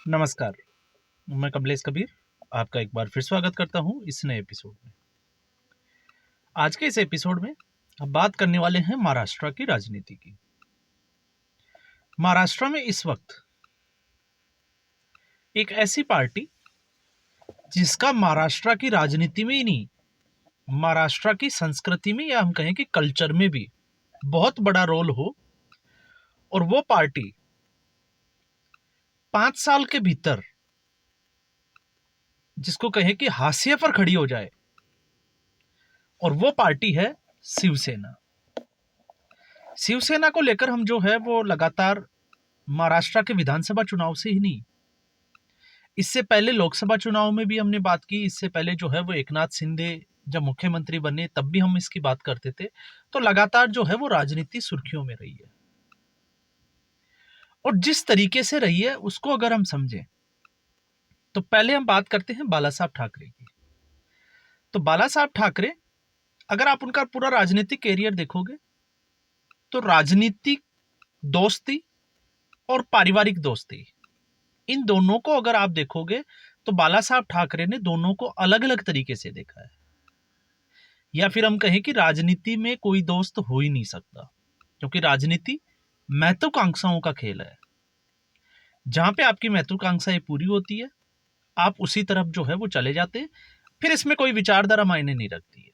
नमस्कार, मैं कमलेश कबीर आपका एक बार फिर स्वागत करता हूं इस नए एपिसोड में। आज के इस एपिसोड में हम बात करने वाले हैं महाराष्ट्र की राजनीति की। महाराष्ट्र में इस वक्त एक ऐसी पार्टी जिसका महाराष्ट्र की राजनीति में ही नहीं, महाराष्ट्र की संस्कृति में या हम कहें कि कल्चर में भी बहुत बड़ा रोल हो, और वो पार्टी 5 साल के भीतर जिसको कहें कि हाशिए पर खड़ी हो जाए, और वो पार्टी है शिवसेना। शिवसेना को लेकर हम जो है वो लगातार महाराष्ट्र के विधानसभा चुनाव से ही नहीं, इससे पहले लोकसभा चुनाव में भी हमने बात की। इससे पहले जो है वो एकनाथ शिंदे जब मुख्यमंत्री बने तब भी हम इसकी बात करते थे। तो लगातार जो है वो राजनीति सुर्खियों में रही है, और जिस तरीके से रही है उसको अगर हम समझें तो पहले हम बात करते हैं बाला साहब ठाकरे की। तो बाला साहब ठाकरे, अगर आप उनका पूरा राजनीतिक कैरियर देखोगे तो राजनीतिक दोस्ती और पारिवारिक दोस्ती, इन दोनों को अगर आप देखोगे तो बाला साहब ठाकरे ने दोनों को अलग अलग तरीके से देखा है। या फिर हम कहें कि राजनीति में कोई दोस्त हो ही नहीं सकता, क्योंकि राजनीति महत्वाकांक्षाओं का खेल है। जहां पे आपकी महत्वाकांक्षाएं पूरी होती है, आप उसी तरफ जो है वो चले जाते हैं, फिर इसमें कोई विचारधारा मायने नहीं रखती है।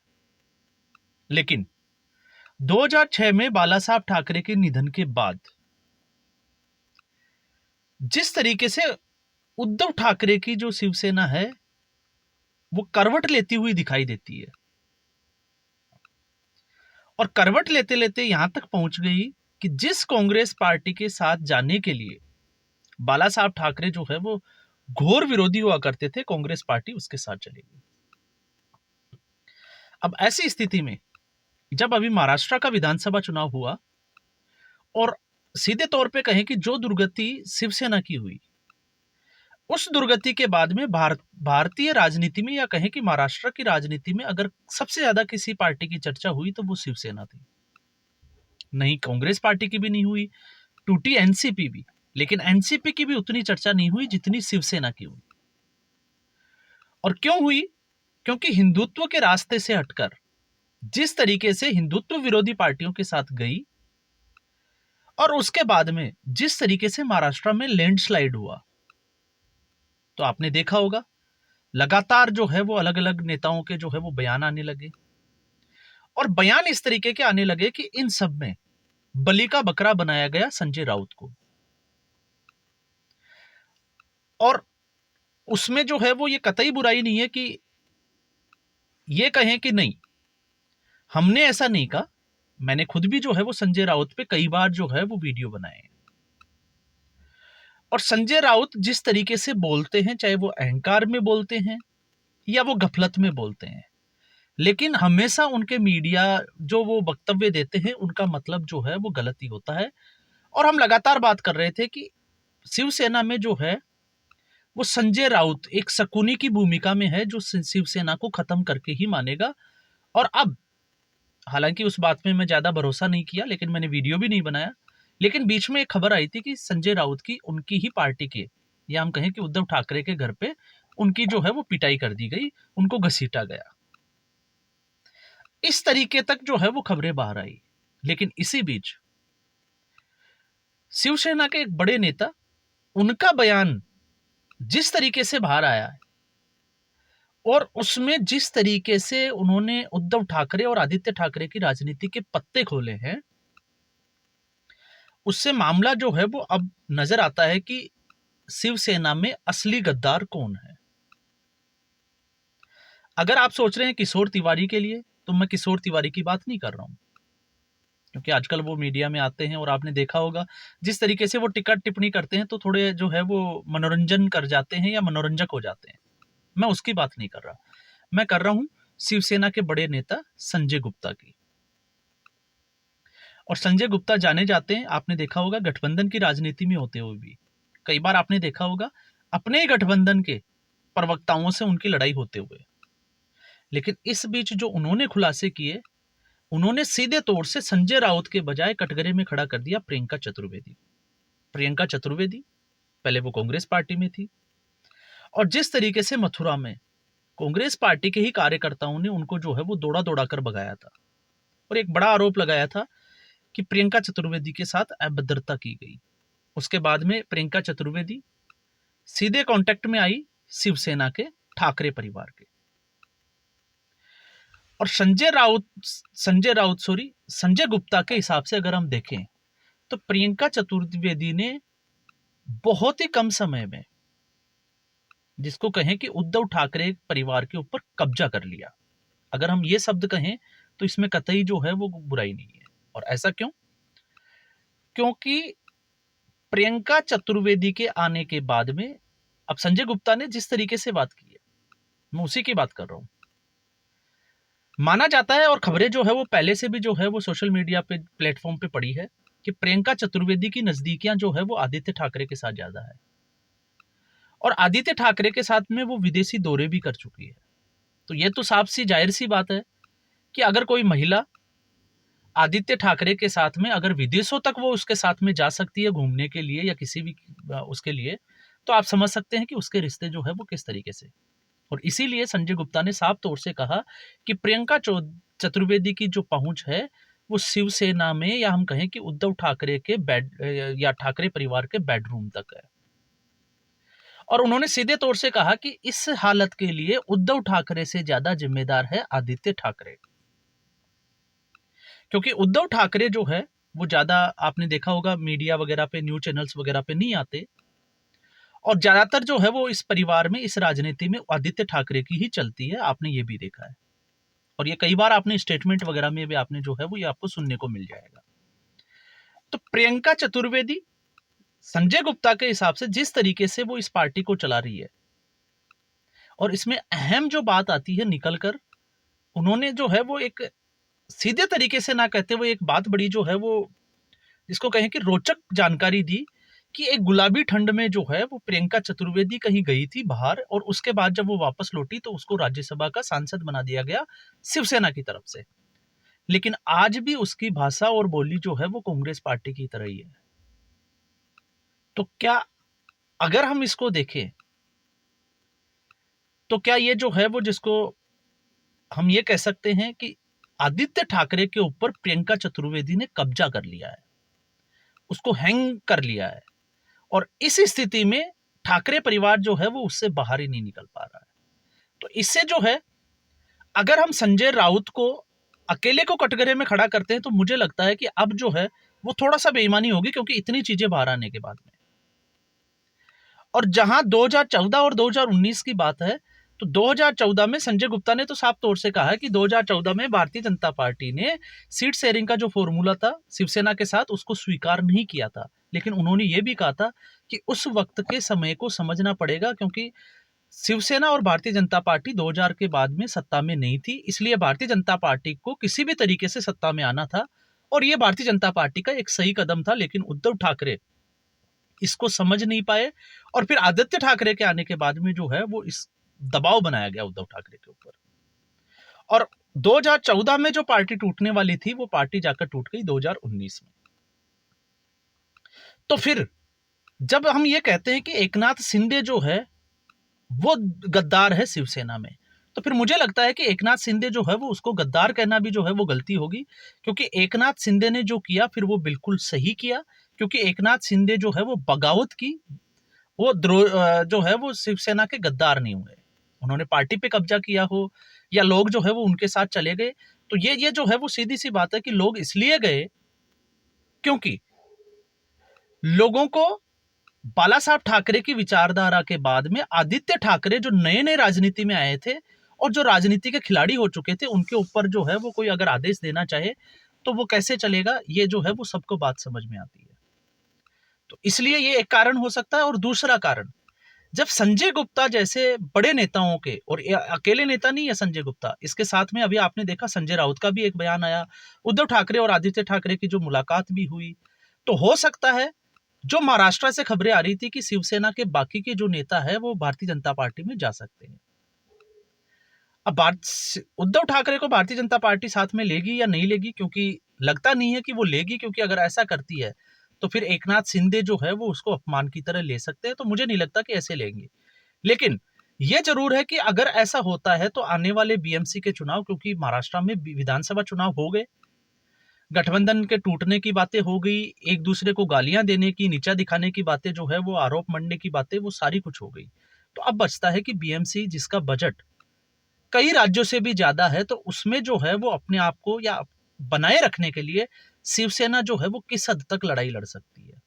लेकिन 2006 में बाला साहब ठाकरे के निधन के बाद जिस तरीके से उद्धव ठाकरे की जो शिवसेना है वो करवट लेती हुई दिखाई देती है, और करवट लेते लेते यहां तक पहुंच गई कि जिस कांग्रेस पार्टी के साथ जाने के लिए बाला साहब ठाकरे जो है वो घोर विरोधी हुआ करते थे, कांग्रेस पार्टी उसके साथ चली गई। अब ऐसी स्थिति में जब अभी महाराष्ट्र का विधानसभा चुनाव हुआ, और सीधे तौर पे कहें कि जो दुर्गति शिवसेना की हुई, उस दुर्गति के बाद में भारतीय राजनीति में या कहें कि महाराष्ट्र की राजनीति में अगर सबसे ज्यादा किसी पार्टी की चर्चा हुई तो वो शिवसेना थी। नहीं कांग्रेस पार्टी की भी नहीं हुई, टूटी एनसीपी भी, लेकिन एनसीपी की भी उतनी चर्चा नहीं हुई जितनी शिवसेना की हुई। और क्यों हुई? क्योंकि हिंदुत्व के रास्ते से हटकर जिस तरीके से हिंदुत्व विरोधी पार्टियों के साथ गई, और उसके बाद में जिस तरीके से महाराष्ट्र में लैंडस्लाइड हुआ, तो आपने देखा होगा लगातार जो है वो अलग अलग नेताओं के जो है वो बयान आने लगे, और बयान इस तरीके के आने लगे कि इन सब में बलि का बकरा बनाया गया संजय राउत को। और उसमें जो है वो ये कतई बुराई नहीं है कि ये कहें कि नहीं हमने ऐसा नहीं कहा, मैंने खुद भी जो है वो संजय राउत पे कई बार जो है वो वीडियो बनाए। और संजय राउत जिस तरीके से बोलते हैं, चाहे वो अहंकार में बोलते हैं या वो गफलत में बोलते हैं, लेकिन हमेशा उनके मीडिया जो वो वक्तव्य देते हैं उनका मतलब जो है वो गलत ही होता है। और हम लगातार बात कर रहे थे कि शिवसेना में जो है वो संजय राउत एक शकुनी की भूमिका में है, जो शिवसेना को खत्म करके ही मानेगा। और अब हालांकि उस बात में मैं ज्यादा भरोसा नहीं किया, लेकिन मैंने वीडियो भी नहीं बनाया, लेकिन बीच में एक खबर आई थी कि संजय राउत की उनकी ही पार्टी के, या हम कहें कि उद्धव ठाकरे के घर पे उनकी जो है वो पिटाई कर दी गई, उनको घसीटा गया। इस तरीके तक जो है वो खबरें बाहर आई। लेकिन इसी बीच शिवसेना के एक बड़े नेता, उनका बयान जिस तरीके से बाहर आया है, और उसमें जिस तरीके से उन्होंने उद्धव ठाकरे और आदित्य ठाकरे की राजनीति के पत्ते खोले हैं, उससे मामला जो है वो अब नजर आता है कि शिवसेना में असली गद्दार कौन है। अगर आप सोच रहे हैं किशोर तिवारी के लिए, तो मैं किशोर तिवारी की बात नहीं कर रहा हूं, क्योंकि आजकल वो मीडिया में आते हैं और आपने देखा होगा जिस तरीके से वो टिकट टिप्पणी करते हैं तो थोड़े जो है वो मनोरंजन कर जाते हैं या मनोरंजक हो जाते हैं। मैं उसकी बात नहीं कर रहा, मैं कर रहा हूं शिवसेना के बड़े नेता संजय गुप्ता की। और संजय गुप्ता जाने जाते हैं, आपने देखा होगा गठबंधन की राजनीति में होते हुए भी कई बार आपने देखा होगा अपने ही गठबंधन के प्रवक्ताओं से उनकी लड़ाई होते हुए। लेकिन इस बीच जो उन्होंने खुलासे किए, उन्होंने सीधे तौर से संजय राउत के बजाय कटघरे में खड़ा कर दिया प्रियंका चतुर्वेदी। प्रियंका चतुर्वेदी पहले वो कांग्रेस पार्टी में थी, और जिस तरीके से मथुरा में कांग्रेस पार्टी के ही कार्यकर्ताओं ने उनको जो है वो दौड़ा दौड़ा कर भगाया था, और एक बड़ा आरोप लगाया था कि प्रियंका चतुर्वेदी के साथ अभद्रता की गई। उसके बाद में प्रियंका चतुर्वेदी सीधे कांटेक्ट में आई शिवसेना के ठाकरे परिवार के, और संजय गुप्ता के हिसाब से अगर हम देखें तो प्रियंका चतुर्वेदी ने बहुत ही कम समय में, जिसको कहें कि उद्धव ठाकरे परिवार के ऊपर कब्जा कर लिया। अगर हम ये शब्द कहें तो इसमें कतई जो है वो बुराई नहीं है। और ऐसा क्यों? क्योंकि प्रियंका चतुर्वेदी के आने के बाद में, अब संजय गुप्ता ने जिस तरीके से बात की है, मैं उसी की बात कर रहा हूं। माना जाता है, और खबरें जो है वो पहले से भी जो है वो सोशल मीडिया पे प्लेटफॉर्म पे पड़ी है, कि प्रियंका चतुर्वेदी की नजदीकियां जो है वो आदित्य ठाकरे के साथ ज्यादा है, और आदित्य ठाकरे के साथ में वो विदेशी दौरे भी कर चुकी है। तो ये तो साफ सी जाहिर सी बात है कि अगर कोई महिला आदित्य ठाकरे के साथ में अगर विदेशों तक वो उसके साथ में जा सकती है घूमने के लिए या किसी भी उसके लिए, तो आप समझ सकते हैं कि उसके रिश्ते जो है वो किस तरीके से। और इसीलिए संजय गुप्ता ने साफ तौर से कहा कि प्रियंका चतुर्वेदी की जो पहुंच है वो शिवसेना में, या हम कहें कि उद्धव ठाकरे के बेड या ठाकरे परिवार के बेडरूम तक है। और उन्होंने सीधे तौर से कहा कि इस हालत के लिए उद्धव ठाकरे से ज्यादा जिम्मेदार है आदित्य ठाकरे, क्योंकि उद्धव ठाकरे जो है वो ज्यादा, आपने देखा होगा मीडिया वगैरह पे, न्यूज चैनल्स वगैरह पे नहीं आते, और ज्यादातर जो है वो इस परिवार में, इस राजनीति में आदित्य ठाकरे की ही चलती है। आपने ये भी देखा है, और ये कई बार आपने स्टेटमेंट वगैरह में भी आपने जो है वो ये आपको सुनने को मिल जाएगा। तो प्रियंका चतुर्वेदी संजय गुप्ता के हिसाब से जिस तरीके से वो इस पार्टी को चला रही है, और इसमें अहम जो बात आती है निकलकर, उन्होंने जो है वो एक सीधे तरीके से ना कहते हुए एक बात बड़ी जो है वो, जिसको कहें कि रोचक जानकारी दी, कि एक गुलाबी ठंड में जो है वो प्रियंका चतुर्वेदी कहीं गई थी बाहर, और उसके बाद जब वो वापस लौटी तो उसको राज्यसभा का सांसद बना दिया गया शिवसेना की तरफ से। लेकिन आज भी उसकी भाषा और बोली जो है वो कांग्रेस पार्टी की तरह ही है। तो क्या, अगर हम इसको देखें तो क्या ये जो है वो, जिसको हम ये कह सकते हैं कि आदित्य ठाकरे के ऊपर प्रियंका चतुर्वेदी ने कब्जा कर लिया है, उसको हैंग कर लिया है, और इस स्थिति में ठाकरे परिवार जो है वो उससे बाहर ही नहीं निकल पा रहा है। तो इससे जो है, अगर हम संजय राउत को अकेले को कटघरे में खड़ा करते हैं तो मुझे लगता है कि अब जो है वो थोड़ा सा बेईमानी होगी, क्योंकि इतनी चीजें बाहर आने के बाद में। और जहां 2014 और 2019 की बात है, तो 2014 में संजय गुप्ता ने तो साफ तौर से कहा है कि 2014 में भारतीय जनता पार्टी ने सीट शेयरिंग का जो फॉर्मूला था शिवसेना के साथ, उसको स्वीकार नहीं किया था। लेकिन उन्होंने ये भी कहा था कि उस वक्त के समय को समझना पड़ेगा, क्योंकि शिवसेना और भारतीय जनता पार्टी 2000 के बाद में सत्ता में नहीं थी, इसलिए भारतीय जनता पार्टी को किसी भी तरीके से सत्ता में आना था, और यह भारतीय जनता पार्टी का एक सही कदम था। लेकिन उद्धव ठाकरे इसको समझ नहीं पाए, और फिर आदित्य ठाकरे के आने के बाद में जो है वो इस दबाव बनाया गया उद्धव ठाकरे के ऊपर, और 2014 में जो पार्टी टूटने वाली थी वो पार्टी जाकर टूट गई 2019 में। तो फिर जब हम ये कहते हैं कि एकनाथ शिंदे जो है वो गद्दार है शिवसेना में, तो फिर मुझे लगता है कि एकनाथ शिंदे जो है वो, उसको गद्दार कहना भी जो है वो गलती होगी, क्योंकि एकनाथ शिंदे ने जो किया फिर वो बिल्कुल सही किया। क्योंकि एकनाथ शिंदे जो है वो बगावत की, वो जो है वो शिवसेना के गद्दार नहीं हुए। उन्होंने पार्टी पे कब्जा किया हो, या लोग जो है वो उनके साथ चले गए, तो ये जो है वो सीधी सी बात है कि लोग इसलिए गए क्योंकि लोगों को बाला साहब ठाकरे की विचारधारा के बाद में आदित्य ठाकरे जो नए नए राजनीति में आए थे और जो राजनीति के खिलाड़ी हो चुके थे, उनके ऊपर जो है वो कोई अगर आदेश देना चाहे तो वो कैसे चलेगा, ये जो है वो सबको बात समझ में आती है। तो इसलिए ये एक कारण हो सकता है। और दूसरा कारण, जब संजय गुप्ता जैसे बड़े नेताओं के, और अकेले नेता नहीं है संजय गुप्ता, इसके साथ में अभी आपने देखा संजय राउत का भी एक बयान आया, उद्धव ठाकरे और आदित्य ठाकरे की जो मुलाकात भी हुई, तो हो सकता है, जो महाराष्ट्र से खबरें आ रही थी कि शिवसेना के बाकी के जो नेता है वो भारतीय जनता पार्टी में जा सकते हैं। अब उद्धव ठाकरे को भारतीय जनता पार्टी साथ में लेगी या नहीं लेगी, क्योंकि लगता नहीं है कि वो लेगी, क्योंकि अगर ऐसा करती है तो फिर एकनाथ शिंदे जो है वो उसको अपमान की तरह ले सकते हैं, तो मुझे नहीं लगता कि ऐसे लेंगे। लेकिन ये जरूर है कि अगर ऐसा होता है तो आने वाले बीएमसी के चुनाव, क्योंकि महाराष्ट्र में विधानसभा चुनाव हो गए, गठबंधन के टूटने की बातें हो गई, एक दूसरे को गालियां देने की, नीचा दिखाने की बातें जो है वो, आरोप मढ़ने की बातें, वो सारी कुछ हो गई। तो अब बचता है कि बीएमसी जिसका बजट कई राज्यों से भी ज्यादा है, तो उसमें जो है वो अपने आप को या बनाए रखने के लिए शिवसेना जो है वो किस हद तक लड़ाई लड़ सकती है,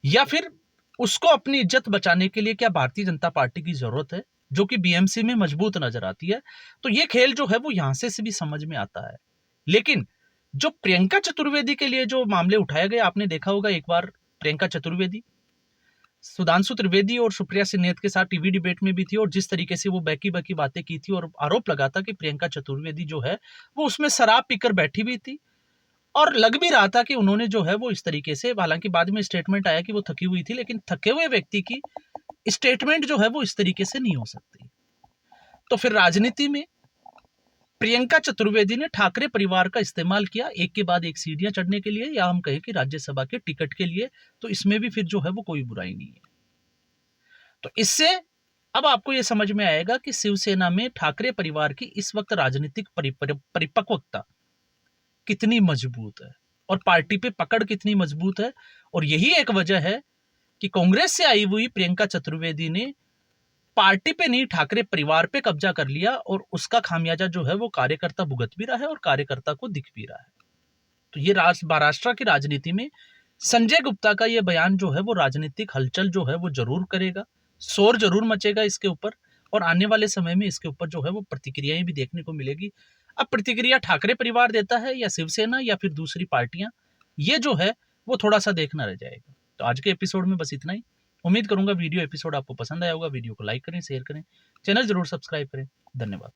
या फिर उसको अपनी इज्जत बचाने के लिए क्या भारतीय जनता पार्टी की जरूरत है, जो कि बीएमसी में मजबूत नजर आती है। तो ये खेल जो है वो यहां से भी समझ में आता है। लेकिन जो प्रियंका चतुर्वेदी के लिए जो मामले उठाए गए, आपने देखा होगा एक बार प्रियंका चतुर्वेदी सुधांशु त्रिवेदी और सुप्रिया सिन्नेत के साथ टीवी डिबेट में भी थी, और जिस तरीके से वो बैकी बैकी बातें की थी और आरोप लगा था कि प्रियंका चतुर्वेदी जो है वो उसमें शराब पीकर बैठी भी थी, और लग भी रहा था कि उन्होंने जो है वो इस तरीके से, हालांकि बाद में स्टेटमेंट आया कि वो थकी हुई थी, लेकिन थके हुए व्यक्ति की स्टेटमेंट जो है वो इस तरीके से नहीं हो सकती। तो फिर राजनीति में प्रियंका चतुर्वेदी ने ठाकरे परिवार का इस्तेमाल किया एक के बाद एक सीढ़ियां चढ़ने के लिए, या हम कहें कि राज्यसभा के टिकट के लिए। तो इसमें भी फिर जो है वो कोई बुराई नहीं है। तो इससे अब आपको यह समझ में आएगा कि शिवसेना में ठाकरे परिवार की इस वक्त राजनीतिक परिपक्वता कितनी मजबूत है और पार्टी पे पकड़ कितनी मजबूत है। और यही एक वजह है कि कांग्रेस से आई हुई प्रियंका चतुर्वेदी ने पार्टी पे नहीं, ठाकरे परिवार पे कब्जा कर लिया, और उसका खामियाजा जो है वो कार्यकर्ता भुगत भी रहा है और कार्यकर्ता को दिख भी रहा है। तो ये महाराष्ट्र की राजनीति में संजय गुप्ता का ये बयान जो है वो राजनीतिक हलचल जो है वो जरूर करेगा, शोर जरूर मचेगा इसके ऊपर, और आने वाले समय में इसके ऊपर जो है वो प्रतिक्रियाएं भी देखने को मिलेगी। अब प्रतिक्रिया ठाकरे परिवार देता है या शिवसेना या फिर दूसरी पार्टियां, ये जो है वो थोड़ा सा देखना रह जाएगा। तो आज के एपिसोड में बस इतना ही। उम्मीद करूंगा वीडियो एपिसोड आपको पसंद आया होगा। वीडियो को लाइक करें, शेयर करें, चैनल जरूर सब्सक्राइब करें। धन्यवाद।